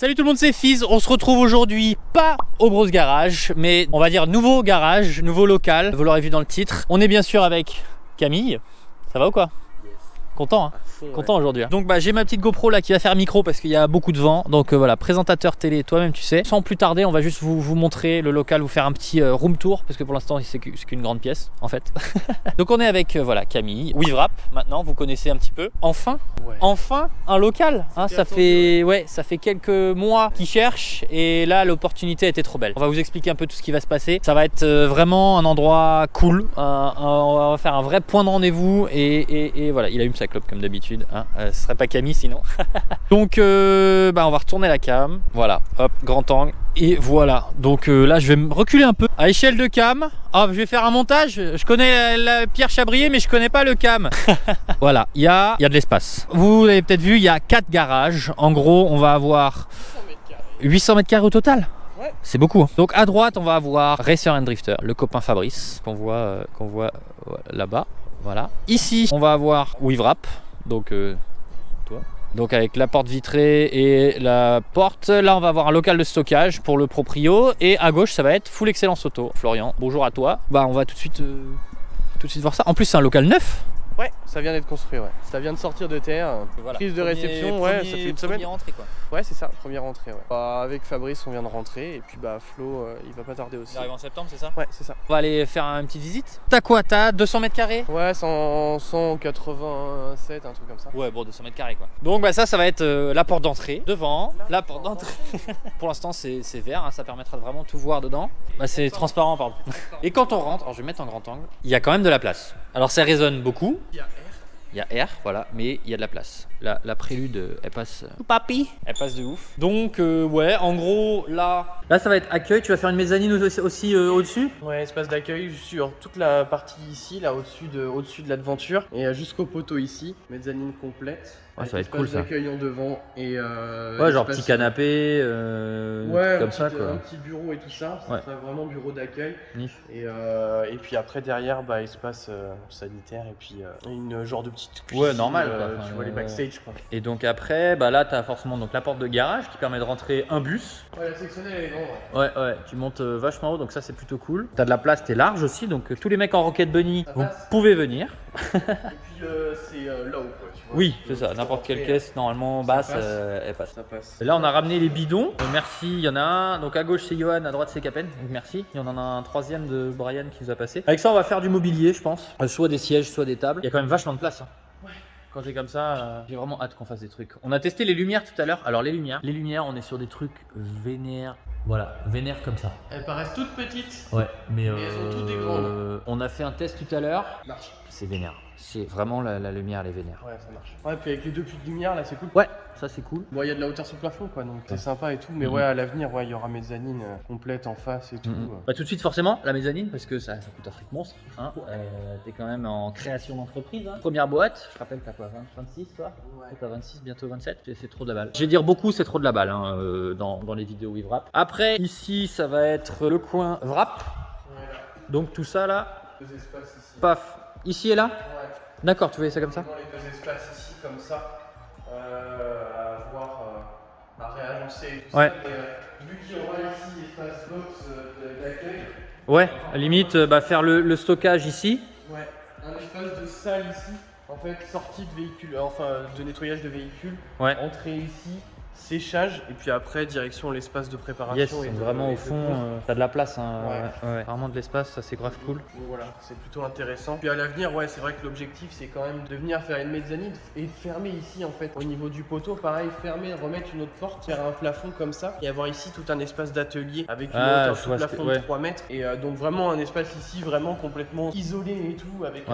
Salut tout le monde, c'est Fizz. On se retrouve aujourd'hui pas au Bros Garage, mais on va dire nouveau garage, nouveau local. Vous l'aurez vu dans le titre. On est bien sûr avec Camille. Ça va ou quoi? Content, hein? Content aujourd'hui. Donc j'ai ma petite GoPro là qui va faire micro parce qu'il y a beaucoup de vent. Donc voilà, présentateur télé, toi-même tu sais. Sans plus tarder, on va juste vous montrer le local, vous faire un petit room tour parce que pour l'instant c'est qu'une grande pièce en fait. Donc on est avec voilà Camille, WeWrap maintenant, vous connaissez un petit peu. Enfin un local. Hein, ça fait quelques mois qu'ils cherchent et là l'opportunité était trop belle. On va vous expliquer un peu tout ce qui va se passer. Ça va être vraiment un endroit cool. On va faire un vrai point de rendez-vous et voilà, il allume sa clope comme d'habitude. Hein, ce serait pas Camille sinon. Donc on va retourner la cam. Voilà, hop, grand angle. Et voilà, donc là je vais me reculer un peu à échelle de cam. Ah, je vais faire un montage. Je connais la Pierre Chabrier mais je connais pas le cam. Voilà, il y a de l'espace. Vous l'avez peut-être vu, il y a 4 garages. En gros, on va avoir 800 mètres carrés au total. Ouais. C'est beaucoup. Hein. Donc à droite, on va avoir Racer and Drifter, le copain Fabrice qu'on voit là-bas. Voilà. Ici, on va avoir WeWrap. Donc toi. Donc avec la porte vitrée et la porte, là on va avoir un local de stockage pour le proprio et à gauche ça va être Full Excellence Auto. Florian, bonjour à toi. On va tout de suite voir ça. En plus c'est un local neuf. Ouais, ça vient d'être construit, ouais. Ça vient de sortir de terre. Voilà. Prise de réception, ça fait une semaine. Première entrée quoi. Ouais, c'est ça, première entrée, ouais. Avec Fabrice, on vient de rentrer et puis Flo, il va pas tarder aussi. Il arrive en septembre, c'est ça? Ouais, c'est ça. On va aller faire une petite visite. T'as quoi? T'as 200 mètres carrés? Ouais, 187, un truc comme ça. Ouais, bon, 200 mètres carrés quoi. Donc ça va être la porte d'entrée. Devant, la porte d'entrée. Pour l'instant, c'est vert, hein, ça permettra de vraiment tout voir dedans. C'est transparent, pardon. Et quand on rentre, alors je vais mettre en grand angle, il y a quand même de la place. Alors ça résonne beaucoup. Il y a air, voilà, mais il y a de la place. La prélude, elle passe. Papi, elle passe de ouf. Donc, ouais, en gros, là, ça va être accueil. Tu vas faire une mezzanine aussi au-dessus. Ouais, espace d'accueil sur toute la partie ici, là, au-dessus de l'aventure et jusqu'au poteau ici. Mezzanine complète. Ouais, ça va être cool ça. D'accueil en devant et ouais, genre petit canapé, ouais, comme ça quoi. Un petit bureau et tout ça. Ça serait vraiment bureau d'accueil. Et puis après derrière, espace sanitaire et puis une genre de petite cuisine. Ouais, normal quoi. Tu vois les backstage quoi. Et donc après, là t'as forcément donc la porte de garage qui permet de rentrer un bus. Ouais, la sectionnelle elle est grande. Ouais, tu montes vachement haut donc ça c'est plutôt cool. T'as de la place, t'es large aussi donc tous les mecs en Rocket Bunny, vous pouvez venir. Et puis c'est là-haut quoi. Tu vois, oui, c'est ça. N'importe quelle caisse normalement basse, elle passe. Ça passe. Et là on a ramené les bidons. Merci, il y en a un. Donc à gauche c'est Johan, à droite c'est Capen. Donc merci. Il y en a un troisième de Brian qui nous a passé. Avec ça on va faire du mobilier je pense. Soit des sièges, soit des tables. Il y a quand même vachement de place. Hein. Ouais. Quand c'est comme ça, j'ai vraiment hâte qu'on fasse des trucs. On a testé les lumières tout à l'heure. Alors les lumières, on est sur des trucs vénères. Voilà, vénères comme ça. Elles paraissent toutes petites. Ouais, mais elles sont toutes des grandes. On a fait un test tout à l'heure. Marche. C'est vénère. C'est vraiment la lumière, elle est vénère. Ouais, ça marche. Ouais, puis avec les 2 puits de lumière là, c'est cool. Ouais, ça c'est cool. Bon, il y a de la hauteur sur le plafond quoi, donc c'est sympa et tout. Mais ouais, à l'avenir, il y aura mezzanine complète en face et tout. Tout de suite, forcément, la mezzanine, parce que ça coûte un fric monstre. Hein. T'es quand même en création d'entreprise. Hein. Première boîte, je rappelle, t'as quoi, 26 toi? Ouais. T'as 26, bientôt 27. C'est trop de la balle. Je vais dire beaucoup, c'est trop de la balle hein, dans les vidéos WeWrap. Après, ici, ça va être le coin Wrap. Ouais. Donc tout ça là. 2 espaces ici. Paf. Ici et là? Ouais. D'accord, tu voyais ça comme ça? Les 2 espaces ici, comme ça, à réagencer et tout ouais. ça. Mais vu qu'il y aura ici espace box d'accueil. Ouais, à limite, faire le stockage ici. Ouais, un espace de salle ici. En fait, sortie de véhicule, de nettoyage de véhicules. Ouais. Entrée ici. Séchage et puis après direction l'espace de préparation. Yes, vraiment au fond, t'as de la place, hein, ouais. Vraiment de l'espace, ça c'est grave cool. Donc voilà, c'est plutôt intéressant. Puis à l'avenir, ouais, c'est vrai que l'objectif c'est quand même de venir faire une mezzanine et de fermer ici en fait. Au niveau du poteau, pareil, fermer, remettre une autre porte, faire un plafond comme ça et avoir ici tout un espace d'atelier avec une hauteur sous plafond de 3 mètres. Et donc vraiment un espace ici vraiment complètement isolé et tout, avec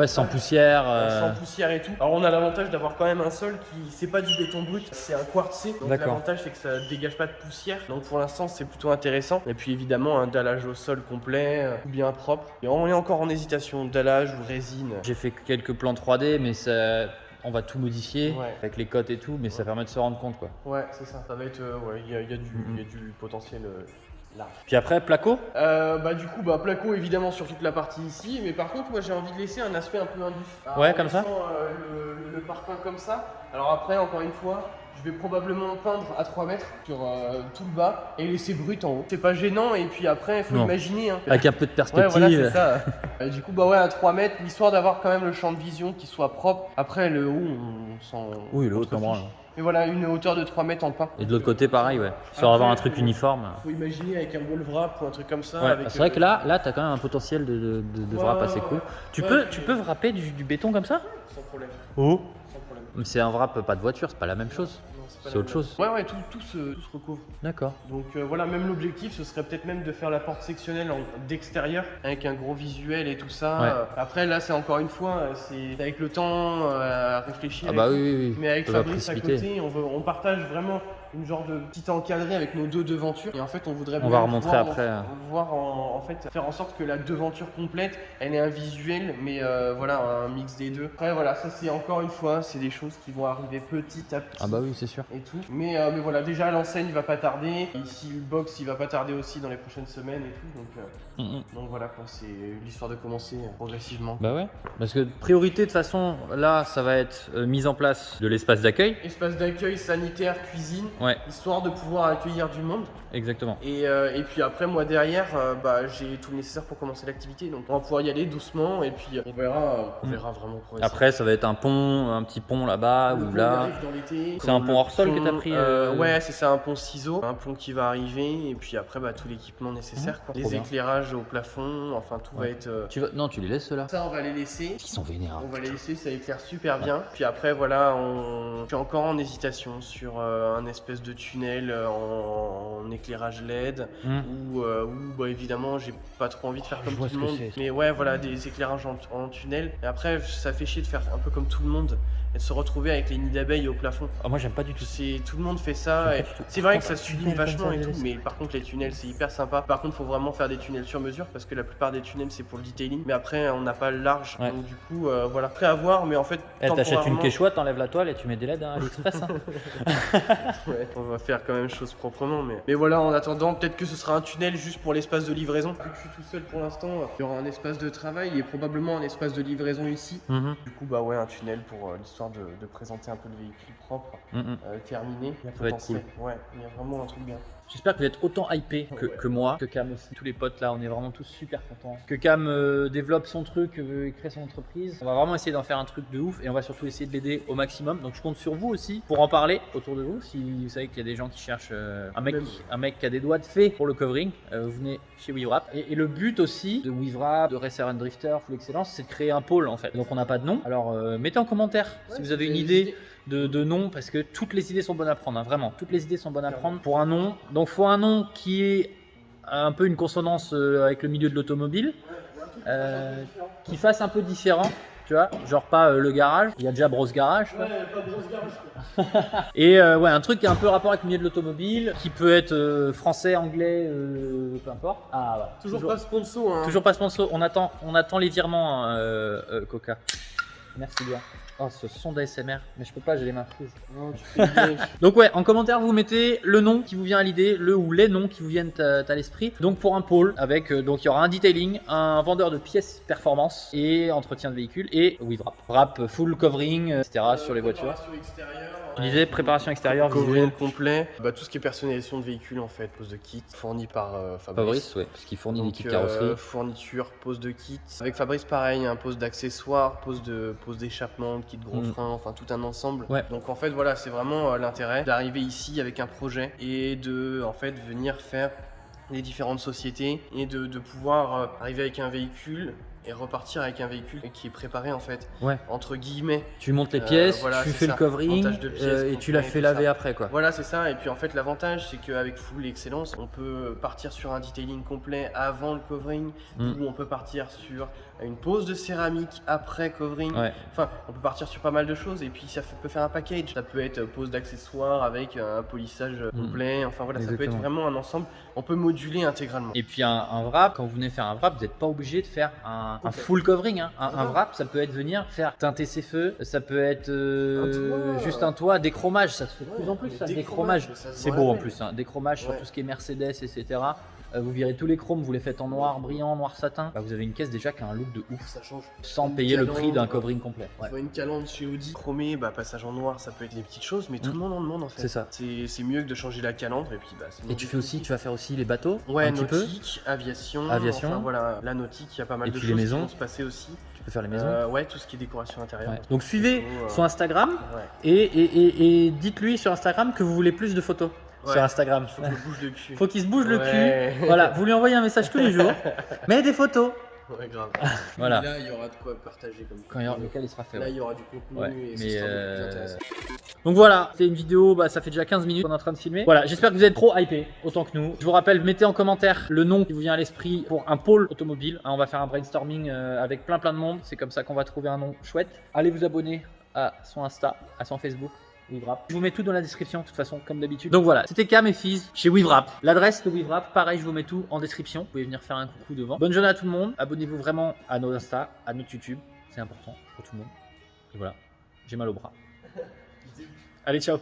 sans poussière. Sans poussière et tout. Alors on a l'avantage d'avoir quand même un sol qui, c'est pas du béton brut, c'est un quartz. Donc l'avantage c'est que ça dégage pas de poussière. Donc pour l'instant c'est plutôt intéressant. Et puis évidemment un dallage au sol complet, bien propre. Et on est encore en hésitation, dallage ou résine. J'ai fait quelques plans 3D mais ça... On va tout modifier avec les cotes et tout, mais ça permet de se rendre compte quoi. Ouais, c'est ça. Ça va être, il y a du potentiel large. Puis après, placo Du coup, placo évidemment sur toute la partie ici, mais par contre, moi j'ai envie de laisser un aspect un peu indus. Ouais, comme ça. Le parpaing comme ça. Alors après, encore une fois, je vais probablement peindre à 3 mètres sur tout le bas et laisser brut en haut. C'est pas gênant et puis après, il faut imaginer. Hein. Avec un peu de perspective. Ouais, voilà, c'est ça. Et du coup, bah ouais, à 3 mètres, l'histoire d'avoir quand même le champ de vision qui soit propre. Après, le haut, on s'en. Oui, le haut, t'en branles. Et voilà, une hauteur de 3 mètres en peint. Et de l'autre côté, pareil, ouais. Histoire d'avoir un truc uniforme. Faut imaginer avec un wall wrap ou un truc comme ça. Ouais, c'est vrai que là, t'as quand même un potentiel de wrap assez cool. Tu peux wrapper du béton comme ça? Sans problème. Oh. Sans problème. Mais c'est un wrap pas de voiture, c'est pas la même chose. C'est autre chose. Ouais, tout se recouvre. D'accord. Donc voilà, même l'objectif, ce serait peut-être même de faire la porte sectionnelle d'extérieur avec un gros visuel et tout ça. Ouais. Après, là, c'est encore une fois, c'est avec le temps à réfléchir. Ah bah oui. Mais avec Fabrice à côté, on partage vraiment une genre de petit encadré avec nos deux devantures. Et en fait, on voudrait va remontrer après. En fait, faire en sorte que la devanture complète, elle ait un visuel, mais voilà, un mix des deux. Après, voilà, ça c'est encore une fois, c'est des choses qui vont arriver petit à petit. Ah bah oui, c'est sûr. Et tout. Mais voilà, déjà l'enseigne va pas tarder. Ici, le box, il va pas tarder aussi dans les prochaines semaines et tout. Donc voilà, quoi, c'est l'histoire de commencer progressivement. Bah ouais. Parce que priorité de toute façon, là, ça va être mise en place de l'espace d'accueil. Espace d'accueil, sanitaire, cuisine. Ouais. Histoire de pouvoir accueillir du monde. Exactement. Et puis après, moi derrière, j'ai tout le nécessaire pour commencer l'activité. Donc on va pouvoir y aller doucement et puis on verra vraiment progresser. Après, ça va être un petit pont là-bas ou là. C'est un pont hors sol que t'as pris Ouais, c'est ça, un pont ciseau, un pont qui va arriver et puis après tout l'équipement nécessaire. Quoi. Les éclairages au plafond, enfin tout va être. Non, tu les laisses ceux-là. Ça, on va les laisser. Ils sont vénérables. On va les laisser, ça éclaire super bien. Puis après, voilà, je suis encore en hésitation sur un espèce de tunnel en éclairage LED où évidemment, j'ai pas trop envie de faire comme tout le monde. Mais ouais, voilà, des éclairages en tunnel. Et après, ça fait chier de faire un peu comme tout le monde et de se retrouver avec les nids d'abeilles au plafond. Ah, moi, j'aime pas du tout. Tout le monde fait ça. C'est vrai que ça sublime vachement et tout, mais par contre, les tunnels, c'est hyper sympa. Par contre, faut vraiment faire des tunnels sur mesure parce que la plupart des tunnels, c'est pour le detailing. Mais après, on n'a pas le large. Ouais. Donc, du coup, voilà, prêt à voir. Mais en fait, t'achètes une quechua, t'enlèves la toile et tu mets des LED à AliExpress. Hein. Ouais, on va faire quand même chose proprement. Mais voilà, en attendant, peut-être que ce sera un tunnel juste pour l'espace de livraison. Vu que je suis tout seul pour l'instant, il y aura un espace de travail et probablement un espace de livraison ici. Du coup, bah ouais, un tunnel pour l'histoire de présenter un peu le véhicule propre, terminé. Il y a potentiel. Ouais, il y a vraiment un truc bien. J'espère que vous êtes autant hypé que moi, que Cam aussi. Tous les potes là, on est vraiment tous super contents. Que Cam développe son truc, crée son entreprise. On va vraiment essayer d'en faire un truc de ouf et on va surtout essayer de l'aider au maximum. Donc je compte sur vous aussi pour en parler autour de vous. Si vous savez qu'il y a des gens qui cherchent un mec qui a des doigts de fée pour le covering, vous venez chez WeaveWrap. Et le but aussi de WeaveWrap, de Racer and Drifter, Full Excellence, c'est de créer un pôle en fait. Donc on n'a pas de nom. Alors mettez en commentaire si vous avez une idée de nom, parce que toutes les idées sont bonnes à prendre, hein, vraiment. Toutes les idées sont bonnes à prendre pour un nom. Donc, il faut un nom qui est un peu une consonance avec le milieu de l'automobile, qui fasse un peu différent, tu vois, genre pas le garage. Il y a déjà Bros Garage. Ouais, pas Bros Garage. Et ouais, un truc qui a un peu rapport avec le milieu de l'automobile, qui peut être français, anglais, peu importe. Ah, voilà. Toujours pas sponsor. Hein. Toujours pas sponsor. On attend les virements, Coca. Merci bien. Oh, ce son d'ASMR, mais je peux pas, j'ai les mains prises. Non, tu fais bien. Donc ouais, en commentaire, vous mettez le nom qui vous vient à l'idée, le ou les noms qui vous viennent à l'esprit. Donc pour un pôle, avec donc il y aura un detailing, un vendeur de pièces performance et entretien de véhicule et WeaveWrap. Wrap full covering, etc. sur les voitures. Je disais préparation extérieure, visuel complet. Tout ce qui est personnalisation de véhicule en fait, pose de kit, fourni par Fabrice, ouais, parce qu'il fournit des kits carrosserie. Fourniture, pose de kit. Avec Fabrice pareil, un pose d'accessoires, pose d'échappement, kit gros frein, enfin tout un ensemble. Ouais. Donc en fait voilà, c'est vraiment l'intérêt d'arriver ici avec un projet et de en fait venir faire les différentes sociétés et de pouvoir arriver avec un véhicule et repartir avec un véhicule qui est préparé en fait, entre guillemets. Tu montes les pièces, voilà, tu fais le covering et tu l'as fait laver après quoi. Voilà, c'est ça. Et puis en fait l'avantage c'est qu'avec Full Excellence on peut partir sur un detailing complet avant le covering ou on peut partir sur une pose de céramique après covering. Enfin, on peut partir sur pas mal de choses et puis ça peut faire un package. Ça peut être pose d'accessoires avec un polissage complet. Enfin voilà, ça peut être vraiment un ensemble. On peut moduler intégralement. Et puis un wrap, quand vous venez faire un wrap, vous n'êtes pas obligé de faire un full covering. Hein. Un wrap, ça peut être venir faire teinter ses feux, ça peut être juste un toit, déchromage. Ça se fait de plus en plus ça, déchromage. C'est beau en plus, hein. Déchromage sur tout ce qui est Mercedes, etc. vous virez tous les chromes, vous les faites en noir brillant, noir satin, bah, vous avez une caisse déjà qui a un look de ouf. Ça change. Sans Une payer le calandre, prix d'un covering complet. Tu vois une calandre chez Audi, chromé, bah passage en noir, ça peut être des petites choses, mais tout le monde en demande en fait. C'est ça. C'est mieux que de changer la calandre et puis bah c'est Et tu vas faire aussi les bateaux, ouais, un petit peu. nautique, aviation, Aviation. enfin voilà, la nautique, il y a pas mal Et de puis choses les qui maisons. vont se passer aussi. Tu peux faire les maisons. Ouais, tout ce qui est décoration intérieure. Ouais. Donc suivez son Instagram Ouais. et dites-lui sur Instagram que vous voulez plus de photos sur Instagram. Faut que je bouge le cul. Faut qu'il se bouge le Ouais. cul. Voilà, vous lui envoyez un message tous les jours, mais des photos. Ouais, grave. Voilà. Là, il y aura de quoi partager comme Quand lequel il sera fait. Là, il y aura du contenu Ouais, et mais ce sera beaucoup plus intéressant. Donc voilà, c'est une vidéo, bah, ça fait déjà 15 minutes qu'on est en train de filmer. Voilà, j'espère que vous êtes trop hypés, autant que nous. Je vous rappelle, mettez en commentaire le nom qui vous vient à l'esprit pour un pôle automobile. Hein, on va faire un brainstorming avec plein de monde. C'est comme ça qu'on va trouver un nom chouette. Allez vous abonner à son Insta, à son Facebook. WeaveWrap. Je vous mets tout dans la description, de toute façon, comme d'habitude. Donc voilà, c'était Cam et Fizz chez WeaveWrap. L'adresse de WeaveWrap, pareil, je vous mets tout en description. Vous pouvez venir faire un coucou devant. Bonne journée à tout le monde. Abonnez-vous vraiment à nos Insta, à notre YouTube. C'est important pour tout le monde. Et voilà, j'ai mal au bras. Allez, ciao.